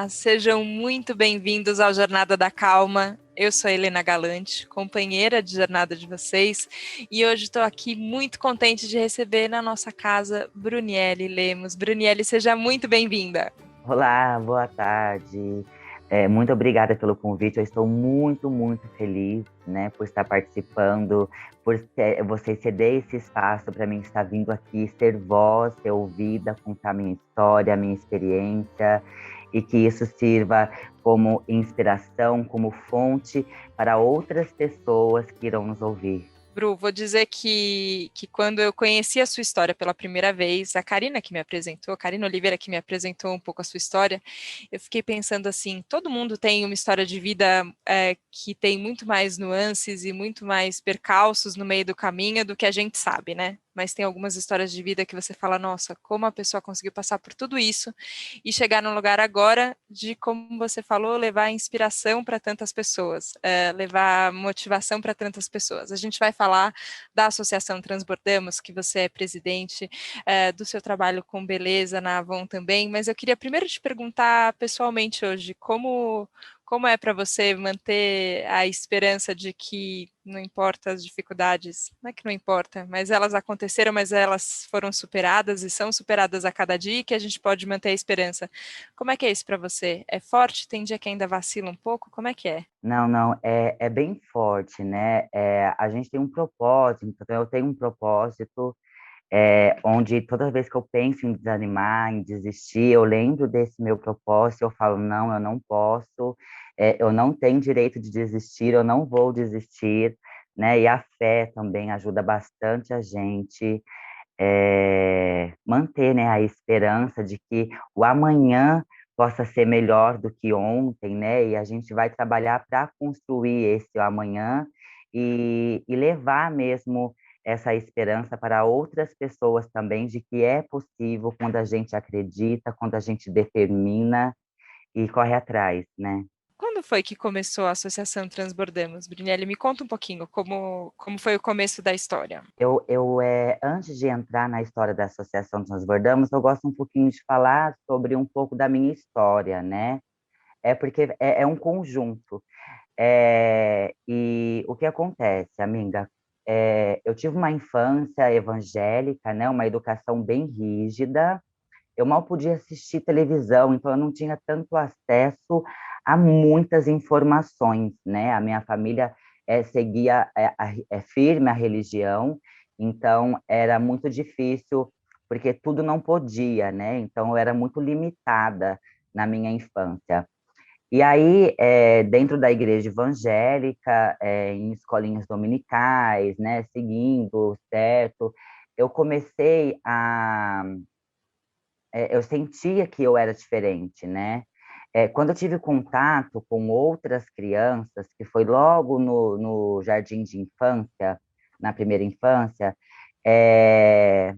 Olá, sejam muito bem-vindos ao Jornada da Calma. Eu sou a Helena Galante, companheira de jornada de vocês, e hoje estou aqui muito contente de receber na nossa casa Bruniele Lemos. Bruniele, seja muito bem-vinda. Olá, boa tarde. Muito obrigada pelo convite. Eu estou muito feliz, né, por estar participando, você ceder esse espaço para mim estar vindo aqui, ser voz, ser ouvida, contar minha história, minha experiência, e que isso sirva como inspiração, como fonte para outras pessoas que irão nos ouvir. Bru, vou dizer que quando eu conheci a sua história pela primeira vez, a Karina que me apresentou, a Karina Oliveira que me apresentou um pouco a sua história, eu fiquei pensando assim, todo mundo tem uma história de vida que tem muito mais nuances e muito mais percalços no meio do caminho do que a gente sabe, né? Mas tem algumas histórias de vida que você fala, nossa, como a pessoa conseguiu passar por tudo isso e chegar num lugar agora de, como você falou, levar inspiração para tantas pessoas, levar motivação para tantas pessoas. A gente vai falar da Associação Transbordamos, que você é presidente, do seu trabalho com beleza na Avon também, mas eu queria primeiro te perguntar pessoalmente hoje, como é para você manter a esperança de que não importa as dificuldades, não é que não importa, mas elas aconteceram, mas elas foram superadas e são superadas a cada dia e que a gente pode manter a esperança. Como é que é isso para você? É forte? Tem dia que ainda vacila um pouco? Como é que é? Não, é bem forte, né? A gente tem um propósito, então eu tenho um propósito onde toda vez que eu penso em desanimar, em desistir, eu lembro desse meu propósito, eu falo, não, eu não posso, eu não tenho direito de desistir, eu não vou desistir, né? E a fé também ajuda bastante a gente manter, né, a esperança de que o amanhã possa ser melhor do que ontem, né? E a gente vai trabalhar para construir esse amanhã e levar mesmo essa esperança para outras pessoas também de que é possível quando a gente acredita, quando a gente determina e corre atrás, né? Quando foi que começou a Associação Transbordamos, Brunelli? Me conta um pouquinho como foi o começo da história. Antes de entrar na história da Associação Transbordamos, eu gosto um pouquinho de falar sobre um pouco da minha história, né? Porque é um conjunto. E o que acontece, amiga? Eu tive uma infância evangélica, né? Uma educação bem rígida. Eu mal podia assistir televisão, então eu não tinha tanto acesso a muitas informações, né? A minha família seguia firme a religião, então era muito difícil, porque tudo não podia, né? Então eu era muito limitada na minha infância. E aí, dentro da igreja evangélica, em escolinhas dominicais, né, seguindo, certo, eu comecei eu sentia que eu era diferente, né? Quando eu tive contato com outras crianças, que foi logo no jardim de infância, na primeira infância, é,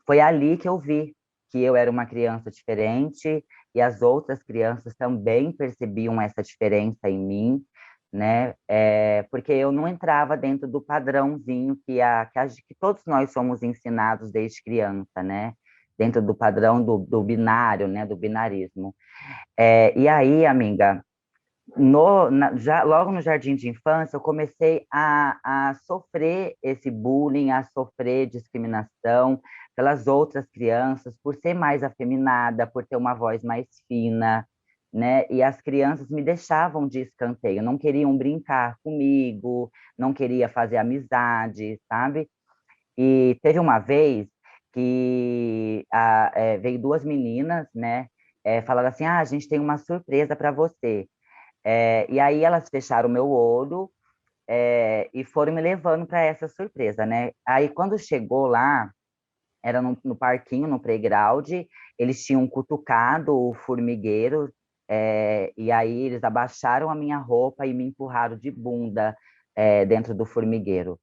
foi ali que eu vi que eu era uma criança diferente e as outras crianças também percebiam essa diferença em mim, né? Porque eu não entrava dentro do padrãozinho que todos nós somos ensinados desde criança, né? Dentro do padrão do binário, né? Do binarismo. E aí, amiga, logo no jardim de infância, eu comecei a sofrer esse bullying, a sofrer discriminação pelas outras crianças, por ser mais afeminada, por ter uma voz mais fina, né? E as crianças me deixavam de escanteio, não queriam brincar comigo, não queria fazer amizade, sabe? E teve uma vez que veio duas meninas, né? Falaram assim: a gente tem uma surpresa para você. E aí elas fecharam o meu olho, e foram me levando para essa surpresa, né? Aí quando chegou lá, era no parquinho, no playground, eles tinham cutucado o formigueiro, e aí eles abaixaram a minha roupa e me empurraram de bunda, dentro do formigueiro.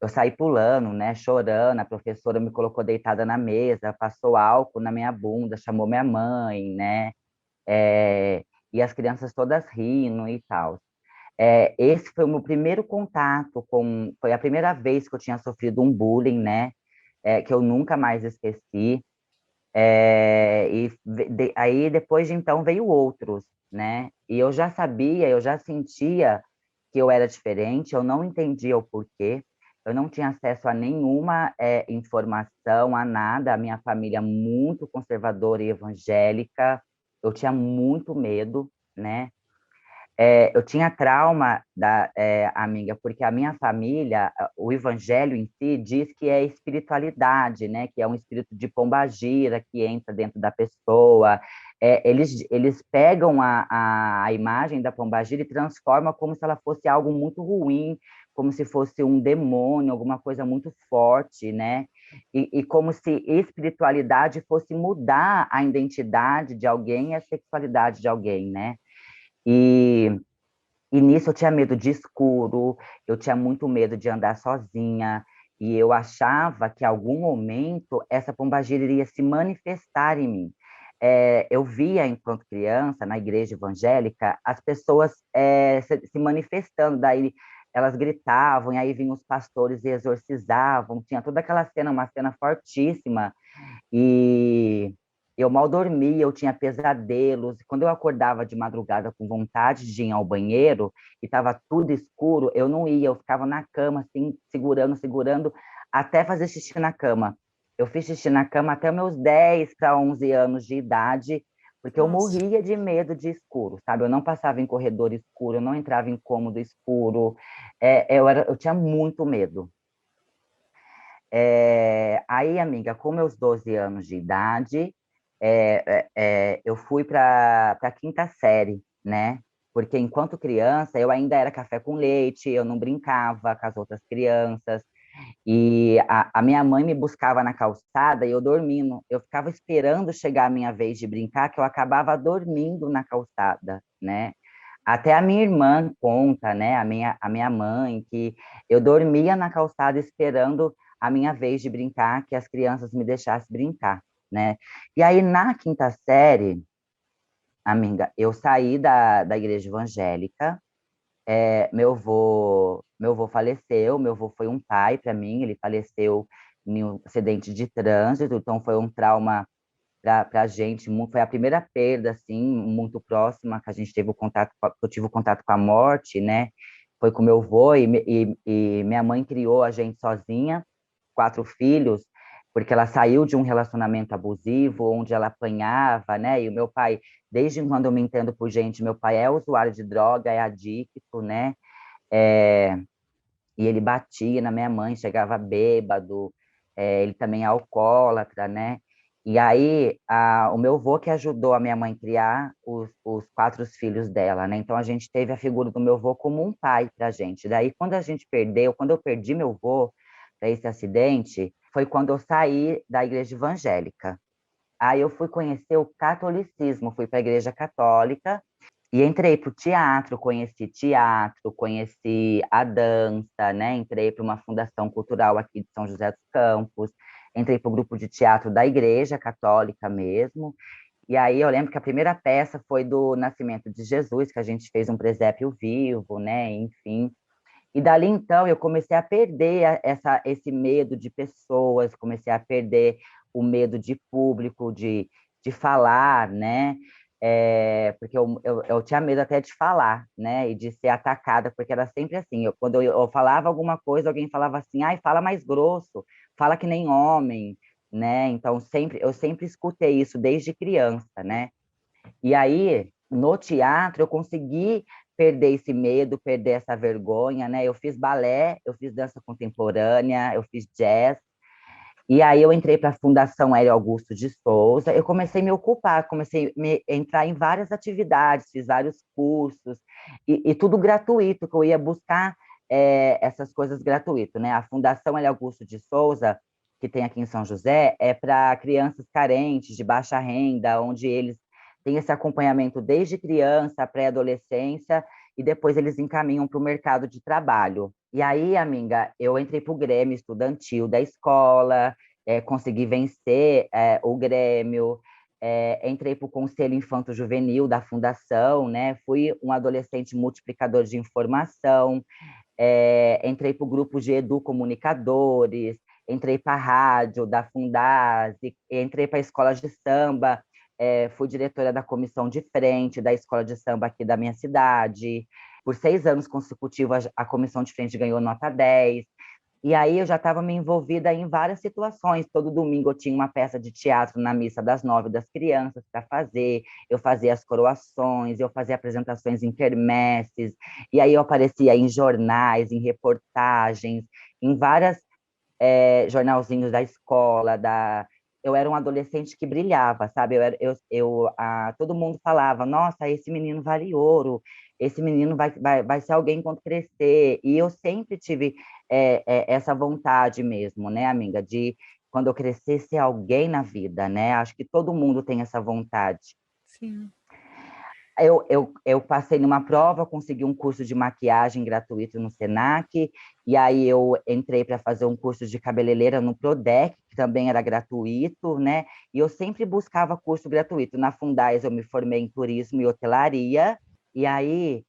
Eu saí pulando, né, chorando, a professora me colocou deitada na mesa, passou álcool na minha bunda, chamou minha mãe, né? E as crianças todas rindo e tal. Esse foi o meu primeiro contato foi a primeira vez que eu tinha sofrido um bullying, né? Que eu nunca mais esqueci. Aí depois de então veio outros, né? E eu já sabia, eu já sentia que eu era diferente, eu não entendia o porquê, eu não tinha acesso a nenhuma informação, a nada. A minha família muito conservadora e evangélica, eu tinha muito medo, né? Eu tinha trauma amiga, porque a minha família, o evangelho em si diz que é espiritualidade, né? Que é um espírito de pombagira que entra dentro da pessoa. Eles pegam a imagem da pombagira e transformam como se ela fosse algo muito ruim, como se fosse um demônio, alguma coisa muito forte, né? E como se espiritualidade fosse mudar a identidade de alguém e a sexualidade de alguém, né? E, e nisso eu tinha medo de escuro, eu tinha muito medo de andar sozinha, e eu achava que em algum momento essa pombagira iria se manifestar em mim. Eu via, enquanto criança, na igreja evangélica, as pessoas se manifestando, daí elas gritavam, e aí vinham os pastores e exorcizavam, tinha toda aquela cena, uma cena fortíssima, e eu mal dormia, eu tinha pesadelos. Quando eu acordava de madrugada com vontade de ir ao banheiro e estava tudo escuro, eu não ia, eu ficava na cama, assim, segurando, segurando, até fazer xixi na cama. Eu fiz xixi na cama até meus 10 para 11 anos de idade, porque eu Nossa. morria de medo de escuro, sabe? Eu não passava em corredor escuro, eu não entrava em cômodo escuro. Eu tinha muito medo. Aí, amiga, com meus 12 anos de idade, eu fui para a quinta série, né? Porque enquanto criança eu ainda era café com leite, eu não brincava com as outras crianças, e a minha mãe me buscava na calçada e eu dormindo. Eu ficava esperando chegar a minha vez de brincar, que eu acabava dormindo na calçada, né? Até a minha irmã conta, né, a minha mãe, que eu dormia na calçada esperando a minha vez de brincar, que as crianças me deixassem brincar, né? E aí, na quinta série, amiga, eu saí da igreja evangélica, meu avô faleceu, meu avô foi um pai para mim, ele faleceu em um acidente de trânsito, então foi um trauma para a gente, foi a primeira perda, assim, muito próxima que a gente teve o contato, eu tive o contato com a morte, né? Foi com meu avô e minha mãe criou a gente sozinha, 4 filhos, porque ela saiu de um relacionamento abusivo, onde ela apanhava, né? E o meu pai, desde quando eu me entendo por gente, meu pai é usuário de droga, é adicto, né? É, e ele batia na minha mãe, chegava bêbado, ele também é alcoólatra, né? E aí, o meu avô que ajudou a minha mãe a criar os 4 filhos dela, né? Então, a gente teve a figura do meu avô como um pai para a gente. Daí, quando eu perdi meu avô para esse acidente, foi quando eu saí da igreja evangélica. Aí eu fui conhecer o catolicismo, fui para a igreja católica, e entrei para o teatro, conheci a dança, né? Entrei para uma fundação cultural aqui de São José dos Campos, entrei para o grupo de teatro da Igreja Católica mesmo. E aí eu lembro que a primeira peça foi do Nascimento de Jesus, que a gente fez um presépio vivo, né? Enfim. E dali então eu comecei a perder esse medo de pessoas, comecei a perder o medo de público, de falar, né? Porque eu tinha medo até de falar, né? E de ser atacada, porque era sempre assim. Quando eu falava alguma coisa, alguém falava assim: ai, fala mais grosso, fala que nem homem, né? Então eu sempre escutei isso desde criança, né? E aí, no teatro, eu consegui perder esse medo, perder essa vergonha, né? Eu fiz balé, eu fiz dança contemporânea, eu fiz jazz, e aí eu entrei para a Fundação Hélio Augusto de Souza, eu comecei a me ocupar, comecei a entrar em várias atividades, fiz vários cursos, e tudo gratuito, que eu ia buscar essas coisas gratuito, né? A Fundação Hélio Augusto de Souza, que tem aqui em São José, é para crianças carentes, de baixa renda, onde eles têm esse acompanhamento desde criança, pré-adolescência, e depois eles encaminham para o mercado de trabalho. E aí, amiga, eu entrei para o Grêmio Estudantil da escola, consegui vencer o Grêmio, entrei para o Conselho Infanto-Juvenil da Fundação, né? Fui um adolescente multiplicador de informação, entrei para o grupo de educomunicadores, entrei para a rádio da Fundase, entrei para a escola de samba, fui diretora da comissão de frente da escola de samba aqui da minha cidade. Por 6 anos consecutivos, a comissão de frente ganhou nota 10. E aí eu já estava me envolvida em várias situações. Todo domingo eu tinha uma peça de teatro na missa das 9 das crianças para fazer. Eu fazia as coroações, eu fazia apresentações em quermesses. E aí eu aparecia em jornais, em reportagens, em várias jornalzinhos da escola. Eu era um adolescente que brilhava, sabe? Todo mundo falava, nossa, esse menino vale ouro, esse menino vai ser alguém quando crescer. E eu sempre tive essa vontade mesmo, né, amiga, de quando eu crescer ser alguém na vida, né? Acho que todo mundo tem essa vontade. Sim. Eu passei numa prova, consegui um curso de maquiagem gratuito no Senac, e aí eu entrei para fazer um curso de cabeleireira no Prodec, que também era gratuito, né? E eu sempre buscava curso gratuito. Na Fundais eu me formei em turismo e hotelaria, e aí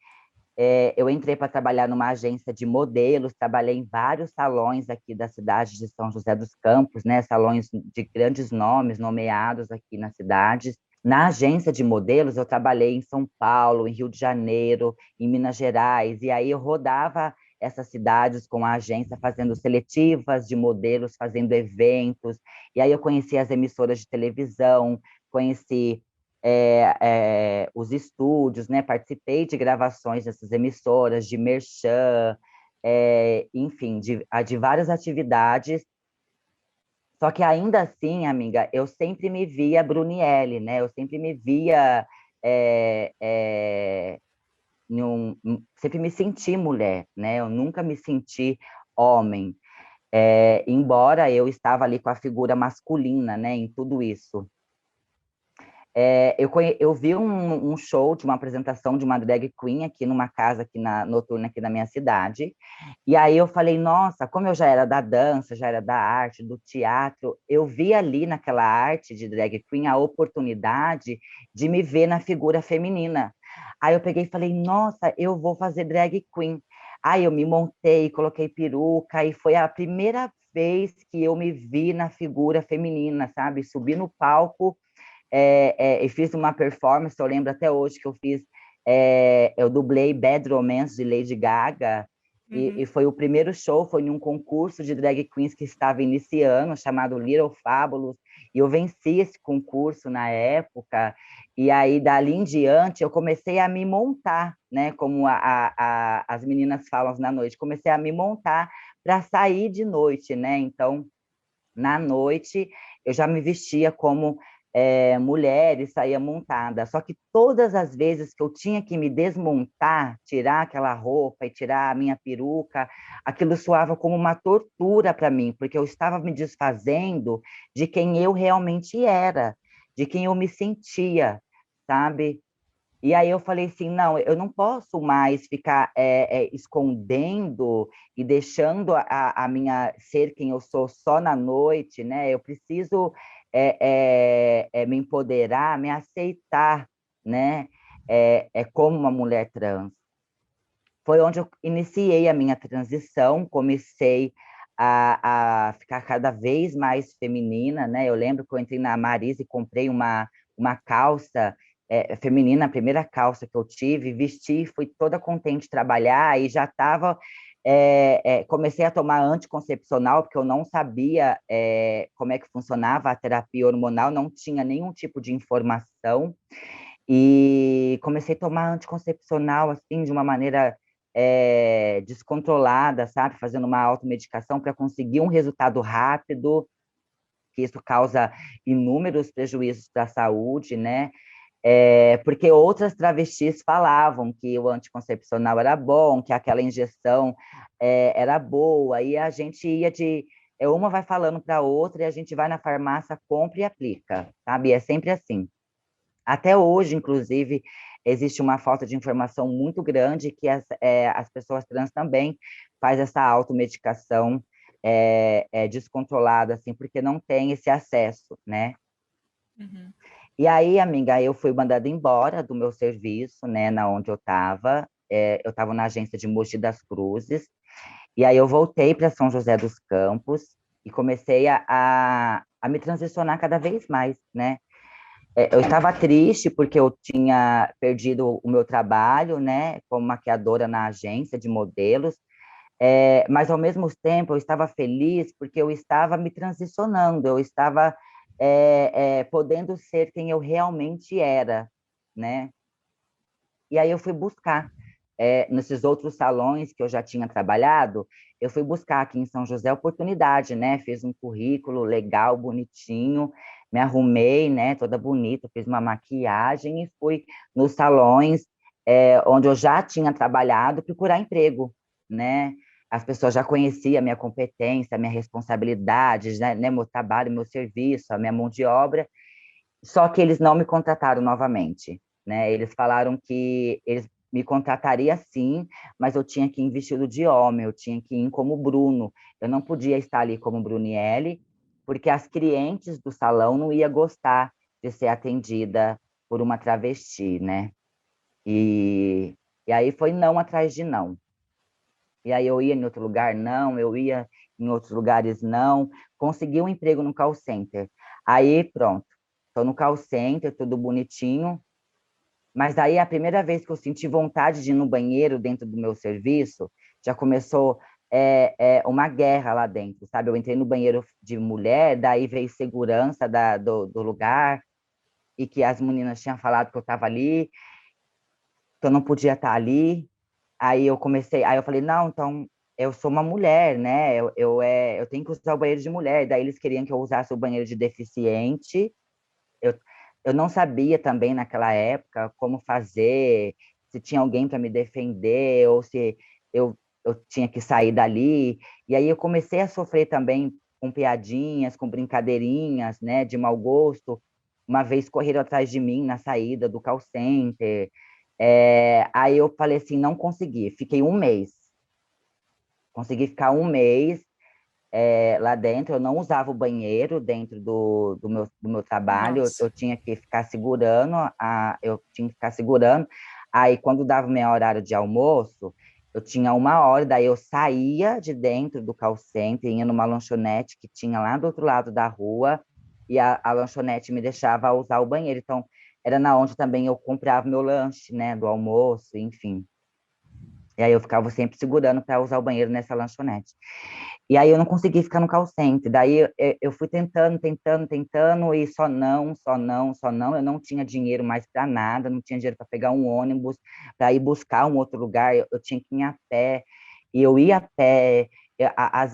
eu entrei para trabalhar numa agência de modelos, trabalhei em vários salões aqui da cidade de São José dos Campos, né? Salões de grandes nomes nomeados aqui na cidade. Na agência de modelos, eu trabalhei em São Paulo, em Rio de Janeiro, em Minas Gerais, e aí eu rodava essas cidades com a agência, fazendo seletivas de modelos, fazendo eventos, e aí eu conheci as emissoras de televisão, conheci os estúdios, né? Participei de gravações dessas emissoras, de merchan, enfim, de várias atividades. Só que ainda assim, amiga, eu sempre me via Bruniele, né? Eu sempre me via, é, é, sempre me senti mulher, né? Eu nunca me senti homem, embora eu estava ali com a figura masculina, né? Em tudo isso. Eu vi um show de uma apresentação de uma drag queen aqui numa casa aqui noturna aqui da minha cidade, e aí eu falei, nossa, como eu já era da dança, já era da arte, do teatro, eu vi ali naquela arte de drag queen a oportunidade de me ver na figura feminina. Aí eu peguei e falei, nossa, eu vou fazer drag queen. Aí eu me montei, coloquei peruca, e foi a primeira vez que eu me vi na figura feminina, sabe? Subi no palco e fiz uma performance, eu lembro até hoje que eu fiz, eu dublei Bad Romance de Lady Gaga, e foi o primeiro show, foi em um concurso de drag queens que estava iniciando, chamado Little Fabulous, e eu venci esse concurso na época, e aí dali em diante eu comecei a me montar, né, como as meninas falam na noite, comecei a me montar para sair de noite, né, então na noite eu já me vestia como mulher e saía montada. Só que todas as vezes que eu tinha que me desmontar, tirar aquela roupa e tirar a minha peruca, aquilo soava como uma tortura para mim, porque eu estava me desfazendo de quem eu realmente era, de quem eu me sentia, sabe? E aí eu falei assim, não, eu não posso mais ficar escondendo e deixando a minha ser quem eu sou só na noite, né? Eu preciso me empoderar, me aceitar, né? Como uma mulher trans. Foi onde eu iniciei a minha transição, comecei a ficar cada vez mais feminina, né? Eu lembro que eu entrei na Marisa e comprei uma calça feminina, a primeira calça que eu tive, vesti, fui toda contente de trabalhar e já estava. Comecei a tomar anticoncepcional, porque eu não sabia como é que funcionava a terapia hormonal, não tinha nenhum tipo de informação. E comecei a tomar anticoncepcional, assim, de uma maneira descontrolada, sabe? Fazendo uma automedicação para conseguir um resultado rápido, que isso causa inúmeros prejuízos para a saúde, né? Porque outras travestis falavam que o anticoncepcional era bom, que aquela injeção era boa, e a gente ia uma vai falando para a outra, e a gente vai na farmácia, compra e aplica, sabe? É sempre assim. Até hoje, inclusive, existe uma falta de informação muito grande que as pessoas trans também faz essa automedicação descontrolada, assim, porque não tem esse acesso, né? Uhum. E aí, amiga, eu fui mandada embora do meu serviço, né, na onde eu estava. Eu estava na agência de Mogi das Cruzes. E aí eu voltei para São José dos Campos. e comecei a me transicionar cada vez mais, né? Eu estava triste porque eu tinha perdido o meu trabalho, né, como maquiadora na agência de modelos, mas ao mesmo tempo eu estava feliz porque eu estava me transicionando, eu estava podendo ser quem eu realmente era, né? E aí eu fui buscar, nesses outros salões que eu já tinha trabalhado, eu fui buscar aqui em São José oportunidade, né? Fiz um currículo legal, bonitinho, me arrumei, né? Toda bonita, fiz uma maquiagem e fui nos salões onde eu já tinha trabalhado procurar emprego, né? As pessoas já conheciam a minha competência, a minha responsabilidade, né? Meu trabalho, meu serviço, a minha mão de obra, só que eles não me contrataram novamente, né? Eles falaram que eles me contratariam sim, mas eu tinha que ir em vestido de homem, eu tinha que ir como Bruno. Eu não podia estar ali como Brunielle, porque as clientes do salão não iam gostar de ser atendida por uma travesti, né? E, e aí foi não atrás de não. E aí eu ia em outro lugar, não, eu ia em outros lugares, não. Consegui um emprego no call center. Aí, pronto. Estou no call center, tudo bonitinho. Mas aí, a primeira vez que eu senti vontade de ir no banheiro dentro do meu serviço, já começou uma guerra lá dentro, sabe? Eu entrei no banheiro de mulher, daí veio segurança do lugar, e que as meninas tinham falado que eu estava ali, que eu não podia estar ali. Aí eu falei, não, então eu sou uma mulher, né? Eu tenho que usar o banheiro de mulher. Daí eles queriam que eu usasse o banheiro de deficiente. Eu, eu não sabia também naquela época como fazer, se tinha alguém para me defender ou se eu, eu tinha que sair dali. E aí eu comecei a sofrer também com piadinhas, com brincadeirinhas, né, de mau gosto. Uma vez correram atrás de mim na saída do call center. Aí eu falei assim, não consegui, fiquei um mês. Consegui ficar um mês lá dentro, eu não usava o banheiro dentro do meu trabalho, eu Nossa. tinha que ficar segurando, eu tinha que ficar segurando. Aí, quando dava meu horário de almoço, eu tinha uma hora, daí eu saía de dentro do call center, ia numa lanchonete que tinha lá do outro lado da rua, e a lanchonete me deixava usar o banheiro. Então, era na onde também eu comprava meu lanche, né, do almoço, enfim. E aí eu ficava sempre segurando para usar o banheiro nessa lanchonete. E aí eu não consegui ficar no call center. Daí eu fui tentando, tentando, tentando, e só não, só não, só não. Eu não tinha dinheiro mais para nada, não tinha dinheiro para pegar um ônibus, para ir buscar um outro lugar. Eu tinha que ir a pé. E eu ia a pé,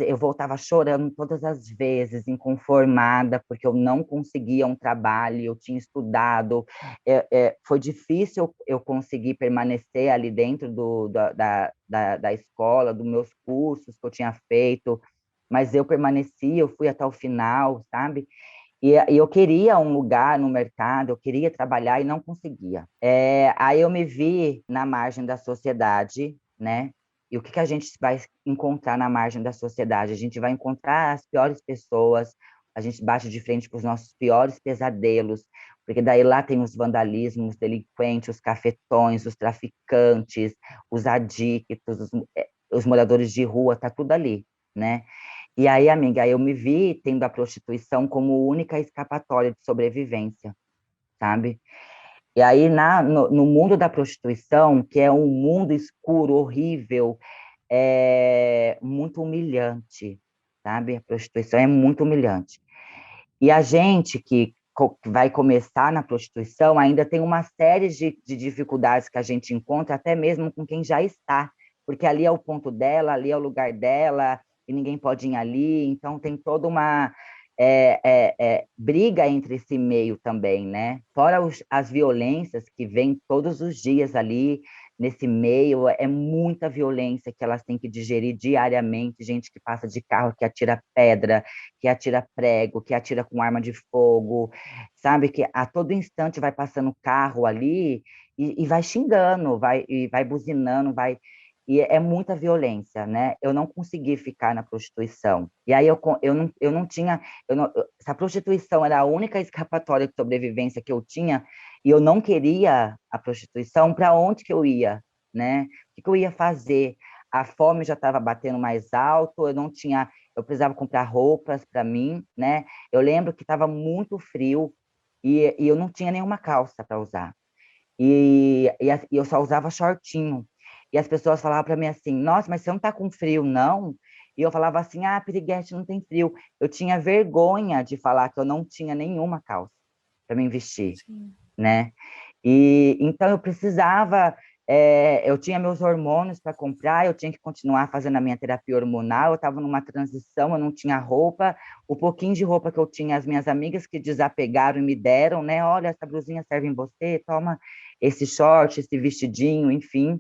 eu voltava chorando todas as vezes, inconformada, porque eu não conseguia um trabalho, eu tinha estudado. Foi difícil eu conseguir permanecer ali dentro da escola, dos meus cursos que eu tinha feito, mas eu permaneci, eu fui até o final, sabe? E eu queria um lugar no mercado, eu queria trabalhar e não conseguia. Aí eu me vi na margem da sociedade, né? E o que que a gente vai encontrar na margem da sociedade? A gente vai encontrar as piores pessoas, a gente bate de frente com os nossos piores pesadelos, porque daí lá tem os vandalismos, os delinquentes, os cafetões, os traficantes, os adictos, os moradores de rua, tá tudo ali, né? E aí, amiga, eu me vi tendo a prostituição como única escapatória de sobrevivência, sabe? E aí, no mundo da prostituição, que é um mundo escuro, horrível, muito humilhante, sabe? A prostituição é muito humilhante. E a gente que vai começar na prostituição ainda tem uma série de dificuldades que a gente encontra, até mesmo com quem já está, porque ali é o ponto dela, ali é o lugar dela, e ninguém pode ir ali, então tem toda uma briga entre esse meio também, né? Fora as violências que vêm todos os dias ali nesse meio, é muita violência que elas têm que digerir diariamente, gente que passa de carro, que atira pedra, que atira prego, que atira com arma de fogo, sabe? Que a todo instante vai passando carro ali e vai xingando, vai buzinando, vai. E é muita violência, né? Eu não consegui ficar na prostituição. E aí eu não tinha. Se a prostituição era a única escapatória de sobrevivência que eu tinha, e eu não queria a prostituição, para onde que eu ia, né? O que que eu ia fazer? A fome já estava batendo mais alto, eu precisava comprar roupas para mim, né? Eu lembro que estava muito frio e eu não tinha nenhuma calça para usar. E eu só usava shortinho. E as pessoas falavam para mim assim: Nossa, mas você não está com frio, não? E eu falava assim: Ah, Piriguete, não tem frio. Eu tinha vergonha de falar que eu não tinha nenhuma calça para me vestir, Sim. né? E então eu precisava, eu tinha meus hormônios para comprar, eu tinha que continuar fazendo a minha terapia hormonal, eu estava numa transição, eu não tinha roupa, o pouquinho de roupa que eu tinha, as minhas amigas que desapegaram e me deram, né? Olha, essa blusinha serve em você, toma esse short, esse vestidinho, enfim.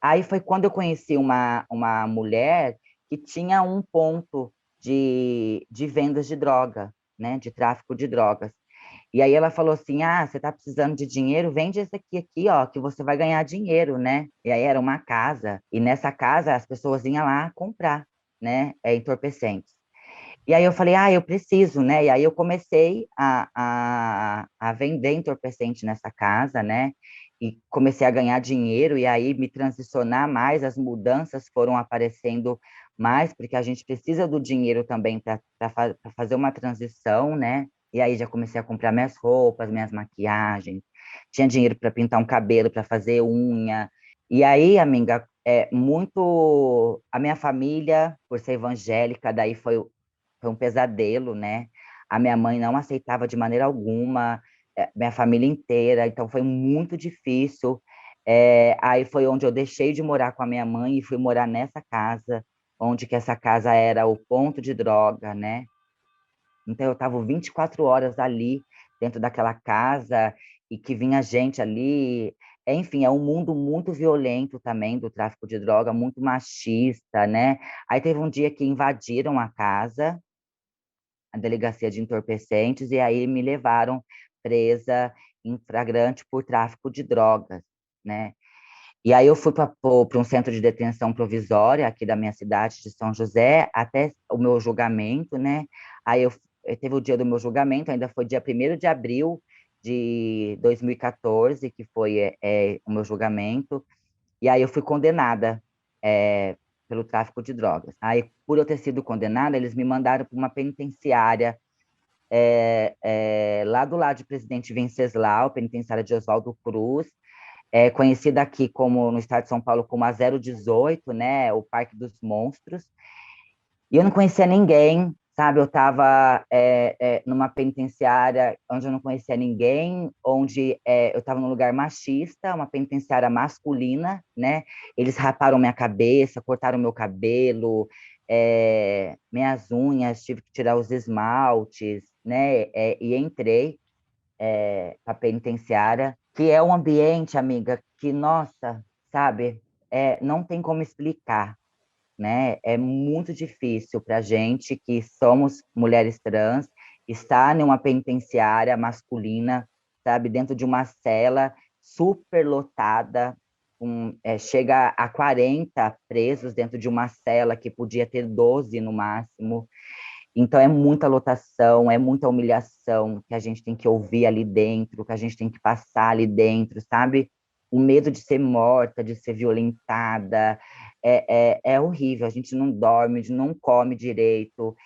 Aí foi quando eu conheci uma mulher que tinha um ponto de vendas de droga, né? De tráfico de drogas. E aí ela falou assim: Ah, você está precisando de dinheiro? Vende esse aqui, ó, que você vai ganhar dinheiro, né? E aí era uma casa, e nessa casa as pessoas iam lá comprar, né? Entorpecentes. E aí eu falei: Ah, eu preciso, né? E aí eu comecei a vender entorpecente nessa casa, né? E comecei a ganhar dinheiro, e aí me transicionar mais, as mudanças foram aparecendo mais, porque a gente precisa do dinheiro também para fazer uma transição, né? E aí já comecei a comprar minhas roupas, minhas maquiagens, tinha dinheiro para pintar um cabelo, para fazer unha. E aí, amiga, muito a minha família, por ser evangélica, daí foi um pesadelo, né? A minha mãe não aceitava de maneira alguma, minha família inteira, então foi muito difícil. Aí foi onde eu deixei de morar com a minha mãe e fui morar nessa casa, onde que essa casa era o ponto de droga, né? Então eu estava 24 horas ali, dentro daquela casa, e que vinha gente ali. Enfim, é um mundo muito violento também do tráfico de droga, muito machista, né? Aí teve um dia que invadiram a casa, a delegacia de entorpecentes, e aí me levaram presa em flagrante por tráfico de drogas, né? E aí eu fui para um centro de detenção provisória aqui da minha cidade, de São José, até o meu julgamento, né? Aí teve o dia do meu julgamento, ainda foi dia 1º de abril de 2014, que foi o meu julgamento, e aí eu fui condenada é, pelo tráfico de drogas. Aí, por eu ter sido condenada, eles me mandaram para uma penitenciária lá do lado de Presidente Venceslau, penitenciária de Oswaldo Cruz, conhecida aqui como no estado de São Paulo como a 018, né, o Parque dos Monstros. E eu não conhecia ninguém, sabe? Eu estava numa penitenciária onde eu não conhecia ninguém, onde eu estava num lugar machista, uma penitenciária masculina, né? Eles raparam minha cabeça, cortaram meu cabelo, minhas unhas, tive que tirar os esmaltes, né? E entrei para penitenciária, que é um ambiente, amiga, que, nossa, sabe, não tem como explicar, né? É muito difícil para a gente que somos mulheres trans estar numa penitenciária masculina, sabe, dentro de uma cela super lotada, chega a 40 presos dentro de uma cela que podia ter 12 no máximo. Então é muita lotação, é muita humilhação que a gente tem que ouvir ali dentro, que a gente tem que passar ali dentro, sabe? O medo de ser morta, de ser violentada, é horrível. A gente não dorme, não come direito.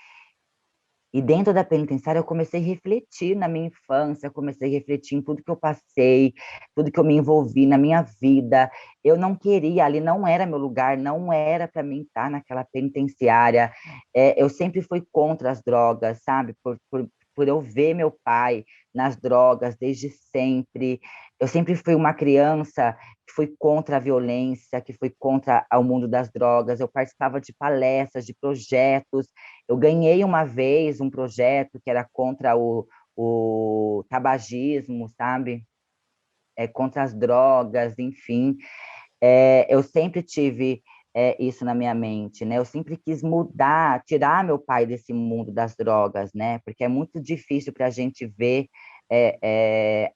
E dentro da penitenciária eu comecei a refletir na minha infância, eu comecei a refletir em tudo que eu passei, tudo que eu me envolvi na minha vida. Eu não queria, ali não era meu lugar, não era para mim estar naquela penitenciária. Eu sempre fui contra as drogas, sabe? Por eu ver meu pai nas drogas desde sempre. Eu sempre fui uma criança que fui contra a violência, que fui contra o mundo das drogas. Eu participava de palestras, de projetos. Eu ganhei uma vez um projeto que era contra o tabagismo, sabe? Contra as drogas, enfim. Eu sempre tive isso na minha mente, né? Eu sempre quis mudar, tirar meu pai desse mundo das drogas, né? Porque é muito difícil para a gente ver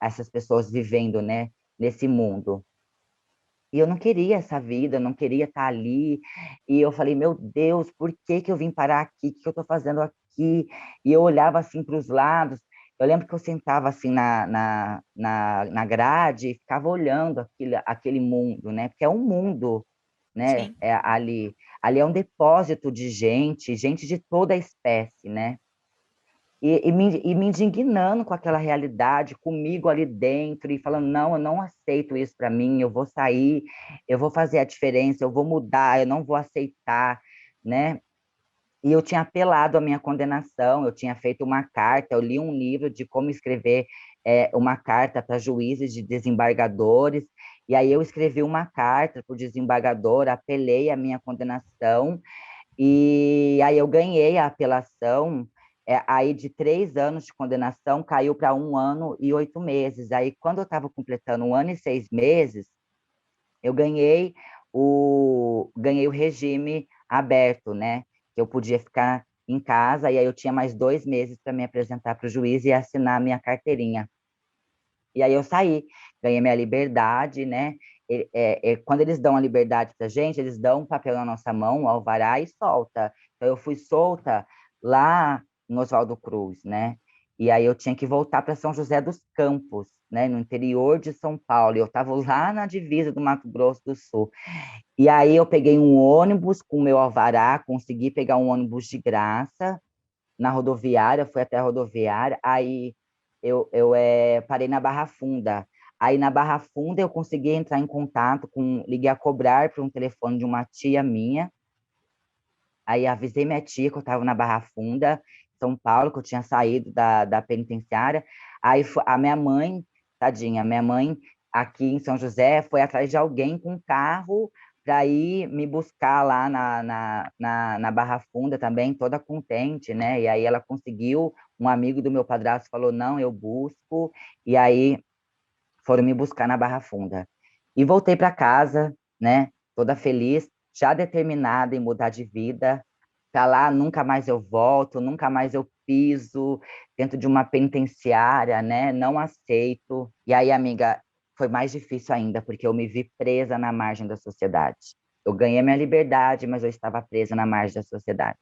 essas pessoas vivendo, né? Nesse mundo. E eu não queria essa vida, eu não queria estar ali. E eu falei, meu Deus, por que que eu vim parar aqui? O que eu estou fazendo aqui? E eu olhava assim para os lados. Eu lembro que eu sentava assim na grade e ficava olhando aquele mundo, né? Porque é um mundo, né? Sim. Ali. Ali é um depósito de gente, gente de toda a espécie, né? E me indignando com aquela realidade, comigo ali dentro, e falando, não, eu não aceito isso para mim, eu vou sair, eu vou fazer a diferença, eu vou mudar, eu não vou aceitar, né? E eu tinha apelado à minha condenação, eu tinha feito uma carta, eu li um livro de como escrever uma carta para juízes de desembargadores, e aí eu escrevi uma carta para o desembargador, apelei à minha condenação, e aí eu ganhei a apelação, aí de 3 anos de condenação caiu para 1 ano e 8 meses. Aí quando eu estava completando 1 ano e 6 meses, eu ganhei o regime aberto, né? Que eu podia ficar em casa, e aí eu tinha mais 2 meses para me apresentar para o juiz e assinar a minha carteirinha. E aí eu saí, ganhei minha liberdade, né? Quando eles dão a liberdade para a gente, eles dão um papel na nossa mão, um alvará, e solta. Então eu fui solta lá no Oswaldo Cruz, né? E aí eu tinha que voltar para São José dos Campos, né? No interior de São Paulo. E eu estava lá na divisa do Mato Grosso do Sul. E aí eu peguei um ônibus com o meu alvará, consegui pegar um ônibus de graça na rodoviária, fui até a rodoviária, aí eu parei na Barra Funda. Aí na Barra Funda eu consegui entrar em contato liguei a cobrar para um telefone de uma tia minha, aí avisei minha tia que eu estava na Barra Funda, São Paulo, que eu tinha saído da penitenciária, aí a minha mãe, tadinha, minha mãe aqui em São José foi atrás de alguém com um carro para ir me buscar lá na Barra Funda também, toda contente, né? E aí ela conseguiu, um amigo do meu padrasto falou, não, eu busco, e aí foram me buscar na Barra Funda. E voltei para casa, né? Toda feliz, já determinada em mudar de vida. Para lá nunca mais eu volto, nunca mais eu piso dentro de uma penitenciária, né? Não aceito. E aí, amiga, foi mais difícil ainda, porque eu me vi presa na margem da sociedade. Eu ganhei minha liberdade, mas eu estava presa na margem da sociedade.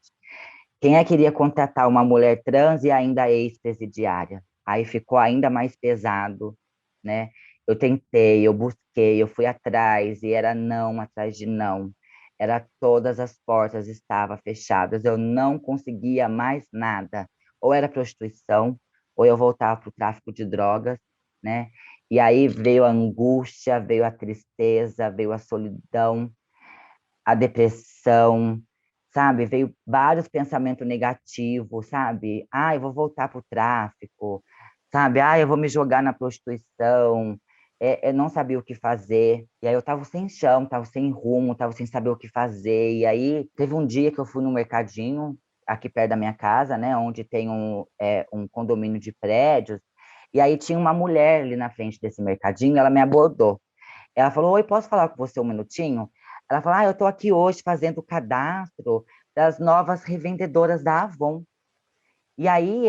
Quem é que iria contratar uma mulher trans e ainda ex-presidiária? Aí ficou ainda mais pesado, né? Eu tentei, eu busquei, eu fui atrás, e era não atrás de não. Era todas as portas estavam fechadas, eu não conseguia mais nada. Ou era prostituição, ou eu voltava para o tráfico de drogas, né? E aí veio a angústia, veio a tristeza, veio a solidão, a depressão, sabe? Veio vários pensamentos negativos, sabe? Ah, eu vou voltar para o tráfico, sabe? Ah, eu vou me jogar na prostituição. Eu não sabia o que fazer. E aí eu estava sem chão, estava sem rumo, estava sem saber o que fazer. E aí teve um dia que eu fui no mercadinho, aqui perto da minha casa, né? Onde tem um condomínio de prédios. E aí tinha uma mulher ali na frente desse mercadinho, ela me abordou. Ela falou, oi, posso falar com você um minutinho? Ela falou, eu estou aqui hoje fazendo o cadastro das novas revendedoras da Avon. E aí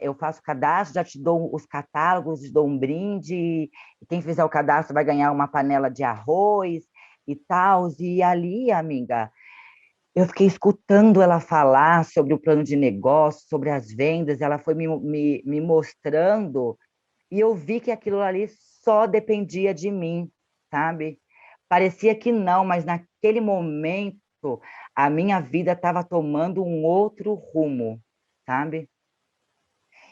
eu faço o cadastro, já te dou os catálogos, te dou um brinde, e quem fizer o cadastro vai ganhar uma panela de arroz e tal. E ali, amiga, eu fiquei escutando ela falar sobre o plano de negócio, sobre as vendas, ela foi me mostrando, e eu vi que aquilo ali só dependia de mim, sabe? Parecia que não, mas naquele momento a minha vida estava tomando um outro rumo, sabe?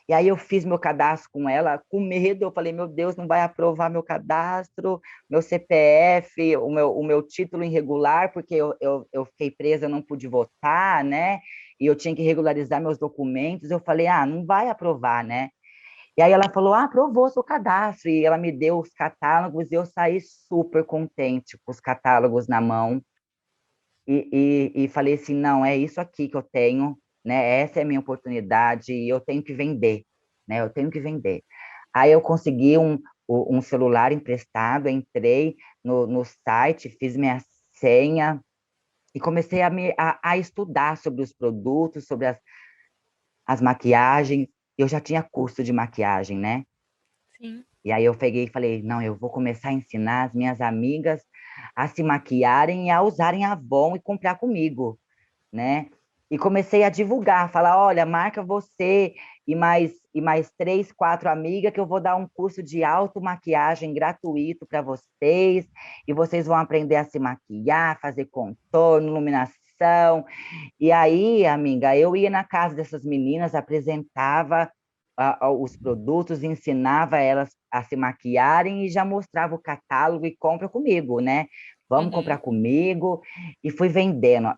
E aí eu fiz meu cadastro com ela, com medo, eu falei, meu Deus, não vai aprovar meu cadastro, meu CPF, o meu título irregular, porque eu fiquei presa, eu não pude votar, né? E eu tinha que regularizar meus documentos. Eu falei, não vai aprovar, né? E aí ela falou, aprovou seu cadastro, e ela me deu os catálogos, e eu saí super contente com os catálogos na mão, e falei assim, não, é isso aqui que eu tenho, né? Essa é a minha oportunidade, e eu tenho que vender, né? Eu tenho que vender. Aí eu consegui um celular emprestado, entrei no site, fiz minha senha, e comecei a estudar sobre os produtos, sobre as maquiagens. Eu já tinha curso de maquiagem, né? Sim. E aí eu peguei e falei, não, eu vou começar a ensinar as minhas amigas a se maquiarem e a usarem Avon e comprar comigo, né? E comecei a divulgar, falar, olha, marca você e mais 3, 4 amigas, que eu vou dar um curso de automaquiagem gratuito para vocês, e vocês vão aprender a se maquiar, fazer contorno, iluminação. E aí, amiga, eu ia na casa dessas meninas, apresentava os produtos, ensinava elas a se maquiarem e já mostrava o catálogo e compra comigo, né? Vamos comprar Uhum. comigo. E fui vendendo.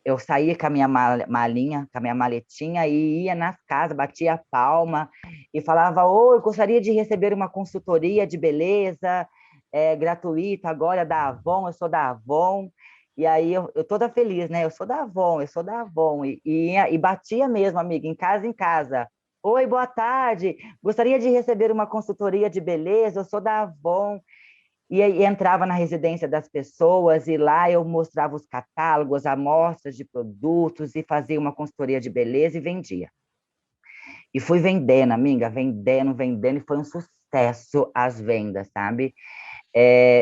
Eu saía com a minha malinha, com a minha maletinha e ia nas casas, batia a palma e falava: Oi, eu gostaria de receber uma consultoria de beleza gratuita agora da Avon, eu sou da Avon. E aí eu toda feliz, né? Eu sou da Avon, eu sou da Avon. E batia mesmo, amiga, em casa em casa. Oi, boa tarde. Gostaria de receber uma consultoria de beleza, eu sou da Avon. E aí entrava na residência das pessoas e lá eu mostrava os catálogos, amostras de produtos e fazia uma consultoria de beleza e vendia. E fui vendendo, amiga, vendendo, vendendo, e foi um sucesso as vendas, sabe?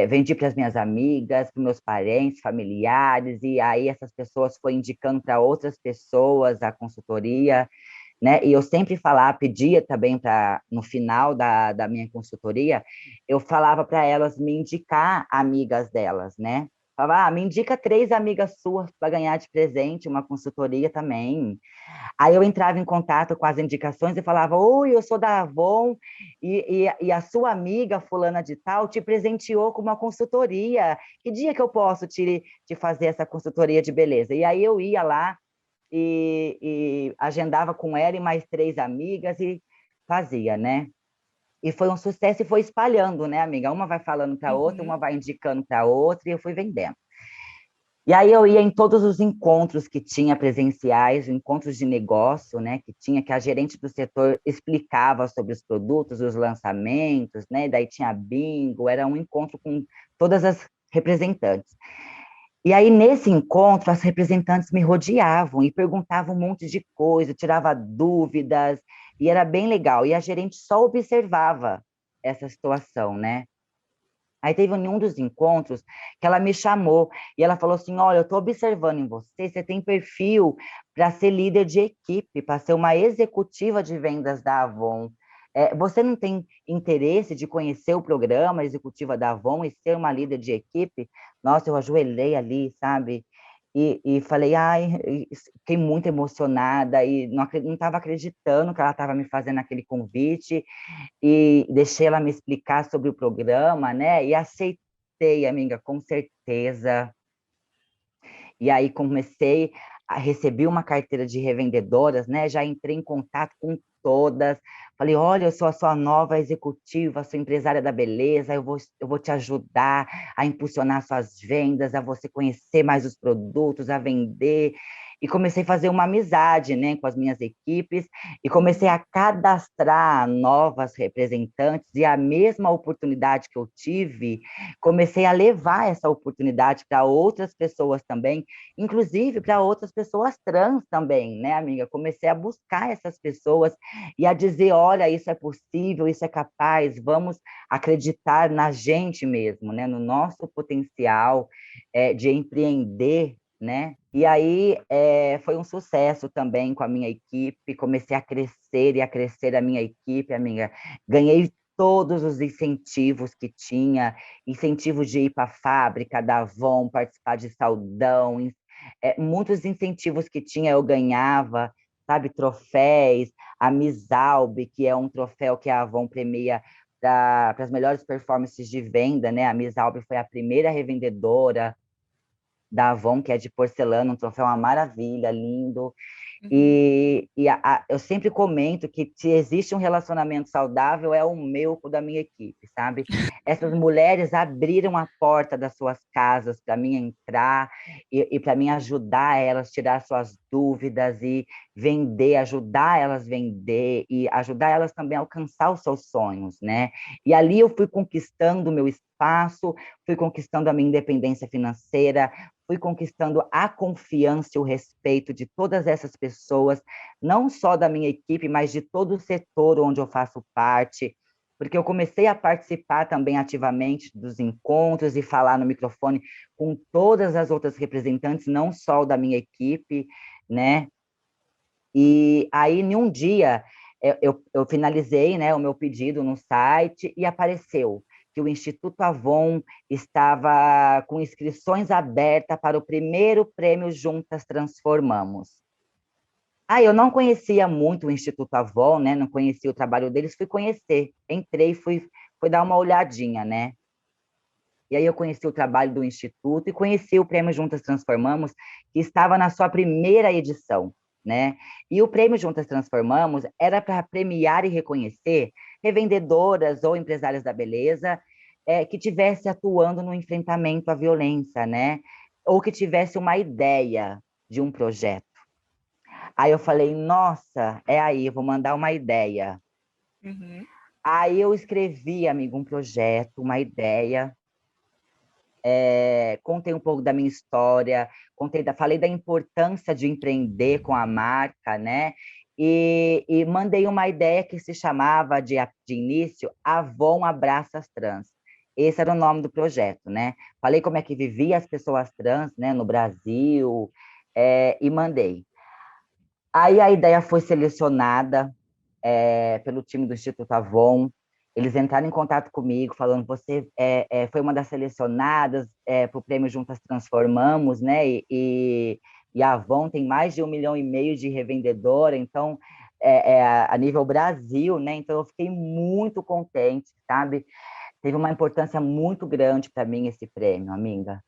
Vendi para as minhas amigas, para meus parentes, familiares, e aí essas pessoas foram indicando para outras pessoas a consultoria, né? E eu sempre falava, pedia também para, no final da minha consultoria, eu falava para elas me indicar amigas delas, né? Falava, me indica 3 amigas suas para ganhar de presente uma consultoria também. Aí eu entrava em contato com as indicações e falava, oi, eu sou da Avon e a sua amiga fulana de tal te presenteou com uma consultoria. Que dia que eu posso te fazer essa consultoria de beleza? E aí eu ia lá e agendava com ela e mais 3 amigas e fazia, né? E foi um sucesso e foi espalhando, né, amiga? Uma vai falando para outra, Uhum. uma vai indicando para outra e eu fui vendendo. E aí eu ia em todos os encontros que tinha presenciais, encontros de negócio, né, que tinha, que a gerente do setor explicava sobre os produtos, os lançamentos, né, daí tinha bingo, era um encontro com todas as representantes. E aí, nesse encontro, as representantes me rodeavam e perguntavam um monte de coisa, tirava dúvidas, e era bem legal. E a gerente só observava essa situação, né? Aí teve um dos encontros que ela me chamou e ela falou assim: Olha, eu estou observando em você, você tem perfil para ser líder de equipe, para ser uma executiva de vendas da Avon. Você não tem interesse de conhecer o programa executiva da Avon e ser uma líder de equipe? Nossa, eu ajoelhei ali, sabe? E falei, ai, fiquei muito emocionada e não estava acreditando que ela estava me fazendo aquele convite e deixei ela me explicar sobre o programa, né? E aceitei, amiga, com certeza. E aí comecei a receber uma carteira de revendedoras, né? Já entrei em contato com todas. Falei, olha, eu sou a sua nova executiva, sou empresária da beleza, eu vou te ajudar a impulsionar suas vendas, a você conhecer mais os produtos, a vender. E comecei a fazer uma amizade, né, com as minhas equipes e comecei Uhum. a cadastrar novas representantes e a mesma oportunidade que eu tive, comecei a levar essa oportunidade para outras pessoas também, inclusive para outras pessoas trans também, né, amiga? Comecei a buscar essas pessoas e a dizer, olha, isso é possível, isso é capaz, vamos acreditar na gente mesmo, né, no nosso potencial de empreender, né? E aí foi um sucesso também com a minha equipe, comecei a crescer a minha equipe, amiga. Ganhei todos os incentivos que tinha, incentivos de ir para a fábrica da Avon, participar de saldão, muitos incentivos que tinha eu ganhava, sabe, troféus, a Misalb, que é um troféu que a Avon premia para as melhores performances de venda, né? A Misalb foi a primeira revendedora da Avon, que é de porcelana, um troféu, uma maravilha, lindo. Uhum. E eu sempre comento que se existe um relacionamento saudável, é o meu com o da minha equipe, sabe? Essas mulheres abriram a porta das suas casas para mim entrar e para mim ajudar elas, tirar suas dúvidas e vender, ajudar elas a vender e ajudar elas também a alcançar os seus sonhos, né? E ali eu fui conquistando o meu espaço, fui conquistando a minha independência financeira, fui conquistando a confiança e o respeito de todas essas pessoas, não só da minha equipe, mas de todo o setor onde eu faço parte, porque eu comecei a participar também ativamente dos encontros e falar no microfone com todas as outras representantes, não só da minha equipe, né? E aí, em um dia, eu finalizei, né, o meu pedido no site e apareceu que o Instituto Avon estava com inscrições abertas para o primeiro prêmio Juntas Transformamos. Eu não conhecia muito o Instituto Avon, né? Não conhecia o trabalho deles, fui conhecer. Entrei, fui dar uma olhadinha, né? E aí eu conheci o trabalho do Instituto e conheci o Prêmio Juntas Transformamos, que estava na sua primeira edição, né? E o Prêmio Juntas Transformamos era para premiar e reconhecer revendedoras ou empresárias da beleza que tivesse atuando no enfrentamento à violência, né? Ou que tivesse uma ideia de um projeto. Aí eu falei, nossa, é aí, eu vou mandar uma ideia. Uhum. Aí eu escrevi, amigo, um projeto, uma ideia, contei um pouco da minha história, falei da importância de empreender com a marca, né? E mandei uma ideia que se chamava, de início, Avon Abraça as Trans. Esse era o nome do projeto, né? Falei como é que vivia as pessoas trans, né, no Brasil, e mandei. Aí a ideia foi selecionada pelo time do Instituto Avon. Eles entraram em contato comigo, falando: você foi uma das selecionadas para o Prêmio Juntas Transformamos, né? E a Avon tem mais de 1,5 milhão de revendedora, então, a nível Brasil, né? Então, eu fiquei muito contente, sabe? Teve uma importância muito grande para mim esse prêmio, amiga.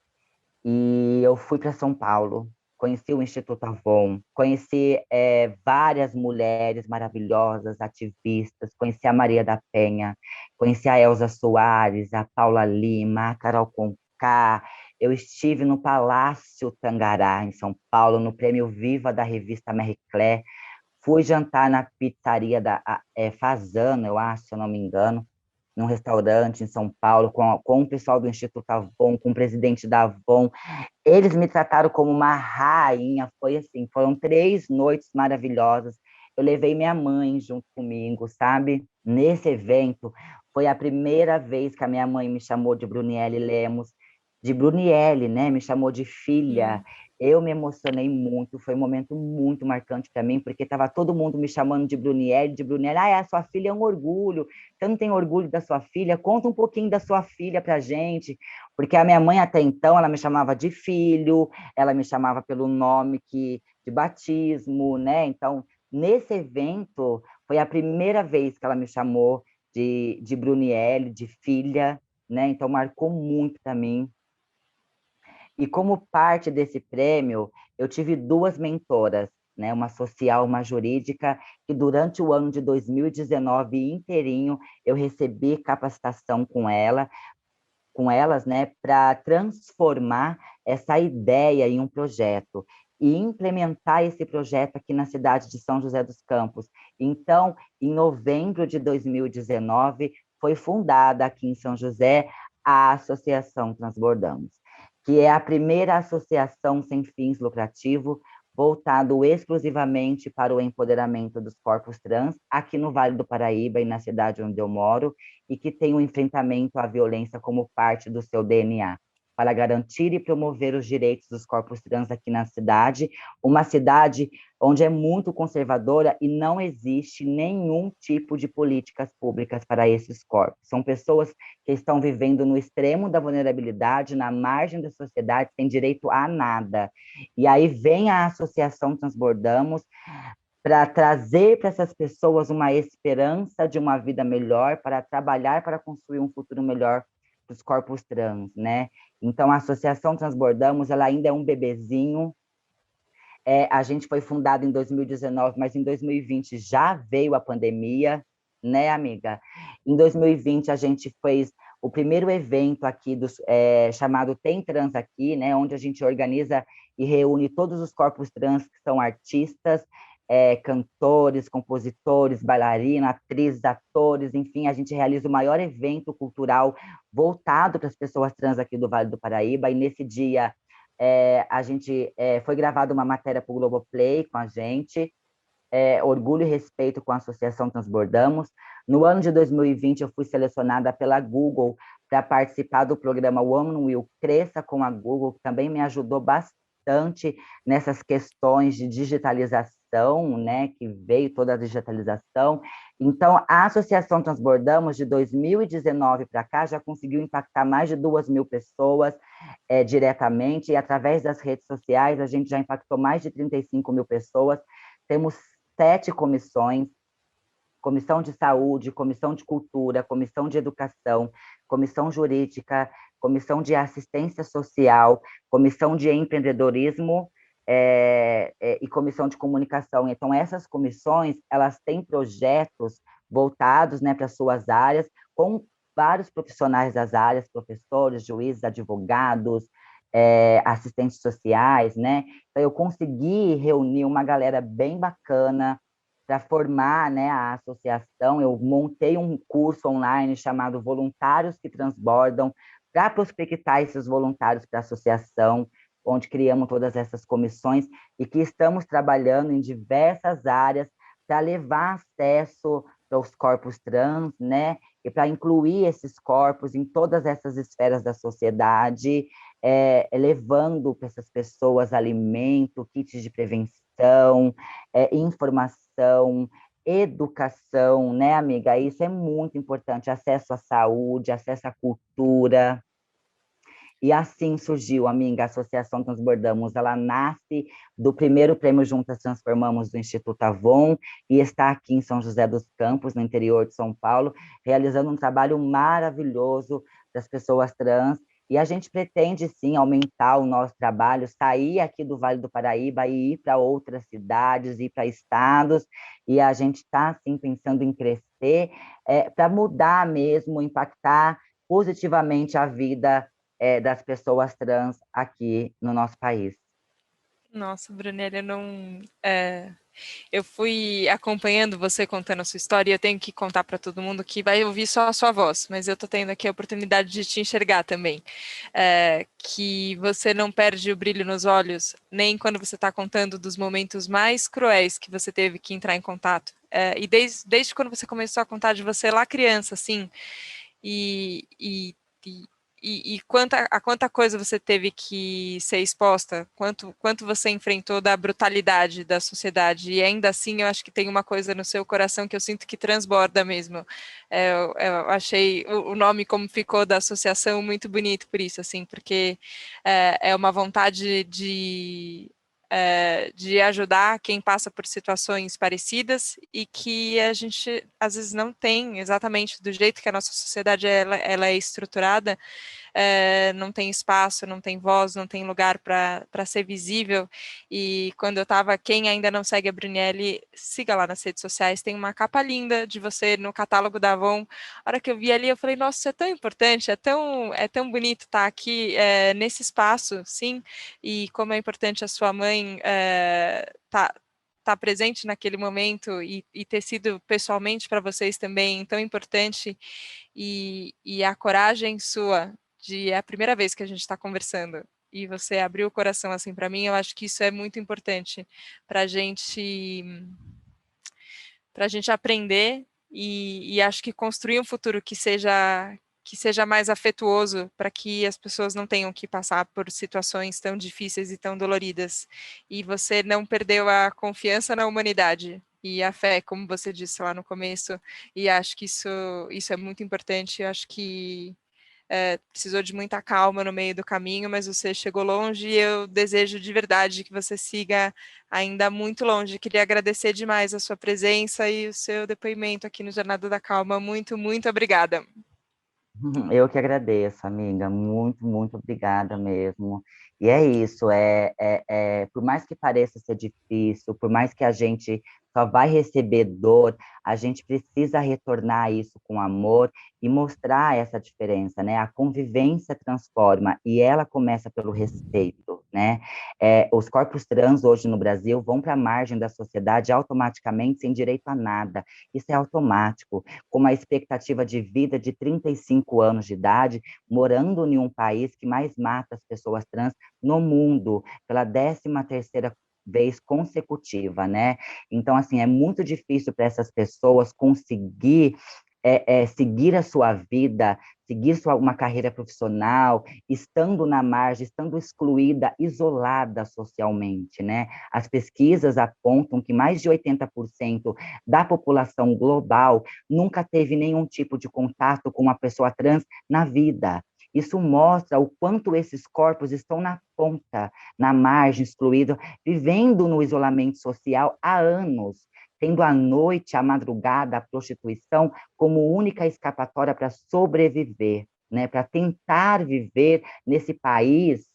E eu fui para São Paulo, conheci o Instituto Avon, conheci várias mulheres maravilhosas, ativistas, conheci a Maria da Penha, conheci a Elza Soares, a Paula Lima, a Carol Conká. Eu estive no Palácio Tangará, em São Paulo, no Prêmio Viva da revista Marie Claire. Fui jantar na pizzaria da Fazano, eu acho, se eu não me engano, num restaurante em São Paulo, com o pessoal do Instituto Avon, com o presidente da Avon. Eles me trataram como uma rainha, foi assim, foram 3 noites maravilhosas. Eu levei minha mãe junto comigo, sabe? Nesse evento, foi a primeira vez que a minha mãe me chamou de Brunielle Lemos, de Brunielle, né? Me chamou de filha. Eu me emocionei muito, foi um momento muito marcante para mim, porque estava todo mundo me chamando de Brunielle, de Brunielle. A sua filha é um orgulho. Você não tem orgulho da sua filha? Conta um pouquinho da sua filha para gente. Porque a minha mãe, até então, ela me chamava de filho, ela me chamava pelo nome de batismo, né? Então, nesse evento, foi a primeira vez que ela me chamou de Brunielle, de filha, né? Então, marcou muito para mim. E como parte desse prêmio, eu tive 2 mentoras, né? Uma social, uma jurídica, que durante o ano de 2019 inteirinho eu recebi capacitação com elas, né, para transformar essa ideia em um projeto e implementar esse projeto aqui na cidade de São José dos Campos. Então, em novembro de 2019, foi fundada aqui em São José a Associação Transbordamos, que é a primeira associação sem fins lucrativos voltado exclusivamente para o empoderamento dos corpos trans, aqui no Vale do Paraíba e na cidade onde eu moro, e que tem o enfrentamento à violência como parte do seu DNA, para garantir e promover os direitos dos corpos trans aqui na cidade, uma cidade onde é muito conservadora e não existe nenhum tipo de políticas públicas para esses corpos. São pessoas que estão vivendo no extremo da vulnerabilidade, na margem da sociedade, sem direito a nada. E aí vem a Associação Transbordamos para trazer para essas pessoas uma esperança de uma vida melhor, para trabalhar para construir um futuro melhor para os corpos trans, né? Então, a Associação Transbordamos, ela ainda é um bebezinho. A gente foi fundada em 2019, mas em 2020 já veio a pandemia, né, amiga? Em 2020 a gente fez o primeiro evento aqui chamado Tem Trans Aqui, né, onde a gente organiza e reúne todos os corpos trans que são artistas, cantores, compositores, bailarinas, atrizes, atores, enfim, a gente realiza o maior evento cultural voltado para as pessoas trans aqui do Vale do Paraíba, e nesse dia a gente foi gravada uma matéria para o Globoplay com a gente, Orgulho e Respeito com a Associação Transbordamos. No ano de 2020, eu fui selecionada pela Google para participar do programa Woman Will Cresça com a Google, que também me ajudou bastante nessas questões de digitalização, comunicação, né, que veio toda a digitalização. Então, a Associação Transbordamos, de 2019 para cá, já conseguiu impactar mais de 2.000 pessoas diretamente, e através das redes sociais, a gente já impactou mais de 35.000 pessoas. Temos 7 comissões, comissão de saúde, comissão de cultura, comissão de educação, comissão jurídica, comissão de assistência social, comissão de empreendedorismo e comissão de comunicação. Então, essas comissões, elas têm projetos voltados, né, para suas áreas, com vários profissionais das áreas, professores, juízes, advogados, assistentes sociais, né? Então, eu consegui reunir uma galera bem bacana para formar, né, a associação. Eu montei um curso online chamado Voluntários que Transbordam, para prospectar esses voluntários para a associação, onde criamos todas essas comissões e que estamos trabalhando em diversas áreas para levar acesso para os corpos trans, né, e para incluir esses corpos em todas essas esferas da sociedade, levando para essas pessoas alimento, kits de prevenção, informação, educação, né, amiga? Isso é muito importante, acesso à saúde, acesso à cultura. E assim surgiu, amiga, a Associação Transbordamos. Ela nasce do primeiro prêmio Juntas Transformamos do Instituto Avon e está aqui em São José dos Campos, no interior de São Paulo, realizando um trabalho maravilhoso das pessoas trans. E a gente pretende, sim, aumentar o nosso trabalho, sair aqui do Vale do Paraíba e ir para outras cidades, ir para estados, e a gente está, sim, pensando em crescer, para mudar mesmo, impactar positivamente a vida das pessoas trans aqui no nosso país. Nossa, Brunelli, eu não. Eu fui acompanhando você contando a sua história e eu tenho que contar para todo mundo que vai ouvir só a sua voz, mas eu estou tendo aqui a oportunidade de te enxergar também. Que você não perde o brilho nos olhos, nem quando você está contando dos momentos mais cruéis que você teve que entrar em contato. E desde quando você começou a contar de você lá criança, assim, e, e, e quanta coisa você teve que ser exposta, quanto você enfrentou da brutalidade da sociedade, e ainda assim eu acho que tem uma coisa no seu coração que eu sinto que transborda mesmo. Eu achei o nome como ficou da associação muito bonito por isso, assim, porque é uma vontade de ajudar quem passa por situações parecidas e que a gente às vezes não tem exatamente do jeito que a nossa sociedade ela é estruturada, não tem espaço, não tem voz, não tem lugar para ser visível. E quando eu estava, quem ainda não segue a Brunelli, siga lá nas redes sociais, tem uma capa linda de você no catálogo da Avon. A hora que eu vi ali, eu falei, nossa, isso é tão importante, é tão bonito estar aqui nesse espaço, sim, e como é importante a sua mãe tá presente naquele momento e ter sido pessoalmente para vocês também tão importante, e a coragem sua é a primeira vez que a gente está conversando e você abriu o coração assim para mim, eu acho que isso é muito importante para a gente aprender e acho que construir um futuro que seja mais afetuoso para que as pessoas não tenham que passar por situações tão difíceis e tão doloridas. E você não perdeu a confiança na humanidade e a fé, como você disse lá no começo, e acho que isso é muito importante. Eu acho que precisou de muita calma no meio do caminho, mas você chegou longe e eu desejo de verdade que você siga ainda muito longe. Queria agradecer demais a sua presença e o seu depoimento aqui no Jornada da Calma. Muito, muito obrigada. Eu que agradeço, amiga, muito, muito obrigada mesmo. E é isso, por mais que pareça ser difícil, por mais que a gente só vai receber dor, a gente precisa retornar isso com amor e mostrar essa diferença, né? A convivência transforma e ela começa pelo respeito, né? Os corpos trans hoje no Brasil vão para a margem da sociedade automaticamente sem direito a nada. Isso é automático, com uma expectativa de vida de 35 anos de idade, morando em um país que mais mata as pessoas trans no mundo, pela 13ª vez consecutiva, né? Então, assim, é muito difícil para essas pessoas conseguir seguir a sua vida, seguir uma carreira profissional, estando na margem, estando excluída, isolada socialmente, né? As pesquisas apontam que mais de 80% da população global nunca teve nenhum tipo de contato com uma pessoa trans na vida. Isso mostra o quanto esses corpos estão na ponta, na margem, excluídos, vivendo no isolamento social há anos, tendo a noite, a madrugada, a prostituição como única escapatória para sobreviver, né? Para tentar viver nesse país,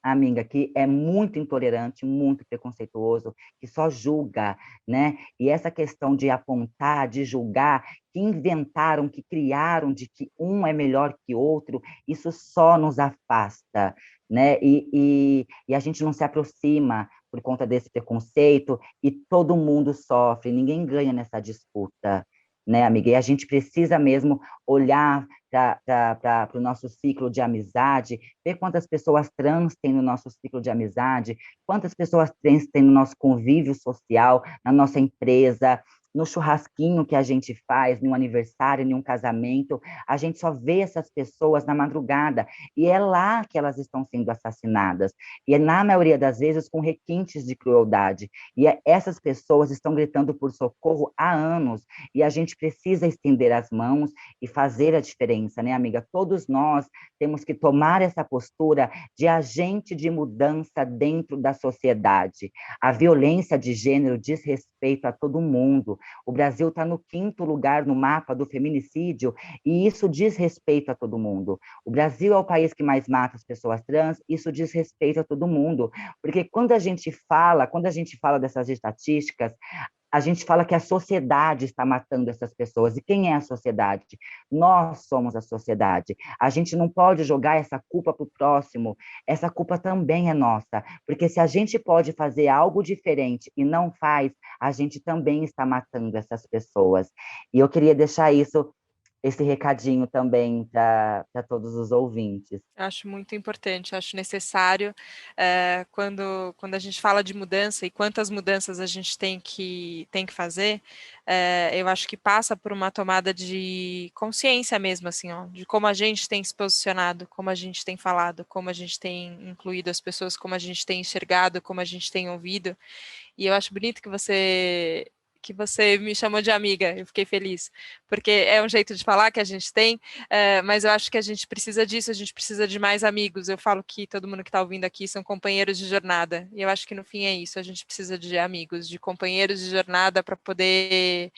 amiga, que é muito intolerante, muito preconceituoso, que só julga, né? E essa questão de apontar, de julgar, que inventaram, que criaram de que um é melhor que outro, isso só nos afasta, né? E a gente não se aproxima por conta desse preconceito e todo mundo sofre, ninguém ganha nessa disputa, né, amiga? E a gente precisa mesmo olhar para o nosso ciclo de amizade, ver quantas pessoas trans tem no nosso ciclo de amizade, quantas pessoas trans tem no nosso convívio social, na nossa empresa, no churrasquinho que a gente faz, num aniversário, em um casamento, a gente só vê essas pessoas na madrugada, e é lá que elas estão sendo assassinadas, e é na maioria das vezes com requintes de crueldade, e essas pessoas estão gritando por socorro há anos, e a gente precisa estender as mãos e fazer a diferença, né, amiga? Todos nós temos que tomar essa postura de agente de mudança dentro da sociedade. A violência de gênero diz respeito a todo mundo. O Brasil está no 5º lugar no mapa do feminicídio, e isso diz respeito a todo mundo. O Brasil é o país que mais mata as pessoas trans, isso diz respeito a todo mundo. Porque quando a gente fala dessas estatísticas, a gente fala que a sociedade está matando essas pessoas. E quem é a sociedade? Nós somos a sociedade. A gente não pode jogar essa culpa para o próximo. Essa culpa também é nossa. Porque se a gente pode fazer algo diferente e não faz, a gente também está matando essas pessoas. E eu queria deixar esse recadinho também para todos os ouvintes. Acho muito importante, acho necessário, quando a gente fala de mudança e quantas mudanças a gente tem que fazer, eu acho que passa por uma tomada de consciência mesmo, assim, ó, de como a gente tem se posicionado, como a gente tem falado, como a gente tem incluído as pessoas, como a gente tem enxergado, como a gente tem ouvido. E eu acho bonito que você me chamou de amiga, eu fiquei feliz, porque é um jeito de falar que a gente tem, mas eu acho que a gente precisa disso, a gente precisa de mais amigos. Eu falo que todo mundo que está ouvindo aqui são companheiros de jornada, e eu acho que no fim é isso, a gente precisa de amigos, de companheiros de jornada para poder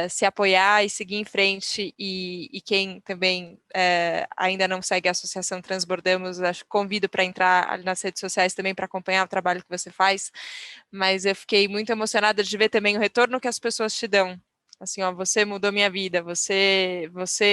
se apoiar e seguir em frente, e quem também ainda não segue a Associação Transbordamos, acho, convido para entrar nas redes sociais também para acompanhar o trabalho que você faz, mas eu fiquei muito emocionada de ver também o retorno que as pessoas te dão. Assim, ó, você mudou minha vida, você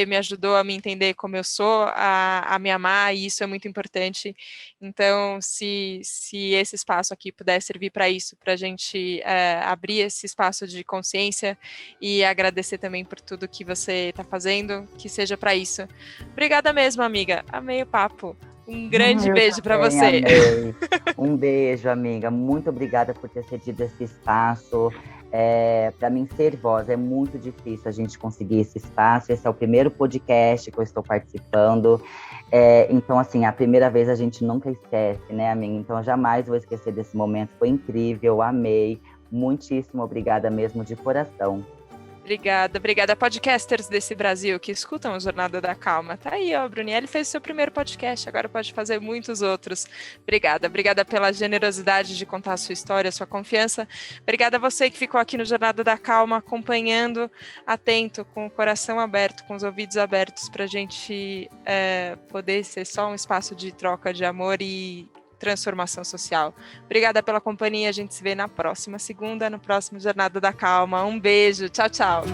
me ajudou a me entender como eu sou, a me amar, e isso é muito importante. Então, se esse espaço aqui puder servir para isso, para a gente abrir esse espaço de consciência, e agradecer também por tudo que você está fazendo, que seja para isso. Obrigada mesmo, amiga. Amei o papo. Um grande beijo para você. Amei. Um beijo, amiga. Muito obrigada por ter cedido esse espaço. Para mim, ser voz é muito difícil a gente conseguir esse espaço. Esse é o primeiro podcast que eu estou participando. Então, assim, a primeira vez a gente nunca esquece, né, amiga? Então, eu jamais vou esquecer desse momento. Foi incrível, amei. Muitíssimo obrigada mesmo, de coração. Obrigada, podcasters desse Brasil que escutam a Jornada da Calma. Tá aí, ó, a Brunielli fez o seu primeiro podcast, agora pode fazer muitos outros. Obrigada pela generosidade de contar a sua história, a sua confiança. Obrigada a você que ficou aqui no Jornada da Calma, acompanhando, atento, com o coração aberto, com os ouvidos abertos, pra gente poder ser só um espaço de troca de amor e transformação social. Obrigada pela companhia, a gente se vê na próxima segunda, no próximo Jornada da Calma. Um beijo, tchau, tchau.